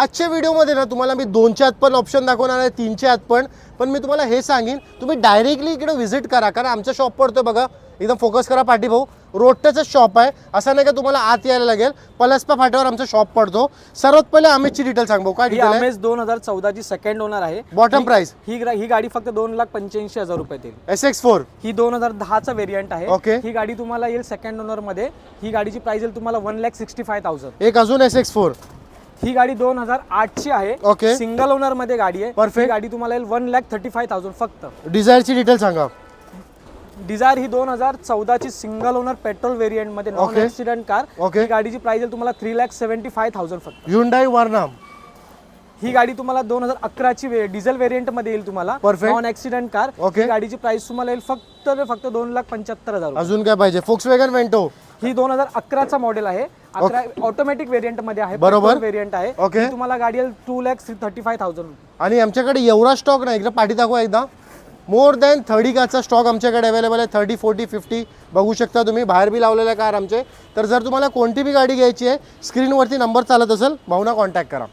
आजच्या व्हिडिओमध्ये ना तुम्हाला मी 2च्या आत पण ऑप्शन दाखवणार आहे, 3च्या आत पण मी तुम्हाला हे सांगेन तुम्ही डायरेक्टली इकडे व्हिजिट करा, कारण आमचा शॉप पडतो बघा एकदम फोकस करा पाठी भाऊ, रोडटचच शॉप आहे, असं नाही का तुम्हाला आत यायला लागेल. पलसपा फाट्यावर आमचा शॉप पडतो. सर्वात पहिले आमेजची डिटेल सांग भाऊ, काय डिटेल आहे? आमेज 2014 ची सेकंड ओनर आहे. बॉटम प्राइस ही गाडी फक्त 2,85,000 रुपयात येईल. SX4 ही 2010 चा व्हेरियंट आहे. ओके. ही गाडी तुम्हाला येईल सेकंड ओनर मध्ये. ही गाडीची प्राइस येईल तुम्हाला 1,65,000. एक अजून SX4 ही गाडी 2008 ची आहे. ओके. सिंगल ओनर मध्ये गाडी आहे. Perfect. ही गाडी तुम्हाला येईल 1,35,000 फक्त. डिझायरची डिटेल सांगा. डिझायर ही 2014 ची सिंगल ओनर पेट्रोल व्हेरियंट मध्ये non okay. Accident car. Okay. ही गाडीची प्राइस येईल तुम्हाला 3,75,000 फक्त. Hyundai Verna ही गाडी तुम्हाला 2011 ची डिझेल व्हेरियंट मध्ये येईल तुम्हाला. Perfect. Non accident car. Okay. ही गाडीची प्राइस तुम्हाला येईल फक्त 2,75,000. अजून काय पाहिजे? Volkswagen Vento ही 2011 चा मॉडेल आहे. 11 ऑटोमॅटिक व्हेरियंट मध्ये आहे. बरोबर. व्हेरियंट आहे. ओके. ही तुम्हाला गाडी येईल 2,35,000. आणि आमच्याकडे एवढा स्टॉक नाही, इकडे पाठी दाखवा एकदा. मोर दॅन 30 कारचा स्टॉक आमच्याकडे अवेलेबल आहे. 30, 40, 50 बघू शकता तुम्ही, बाहेर बी लावलेल्या कार आमचे. तर जर तुम्हाला कोणती बी गाडी घ्यायची आहे, स्क्रीनवरती नंबर चालत असेल, भाऊना कॉन्टॅक्ट करा.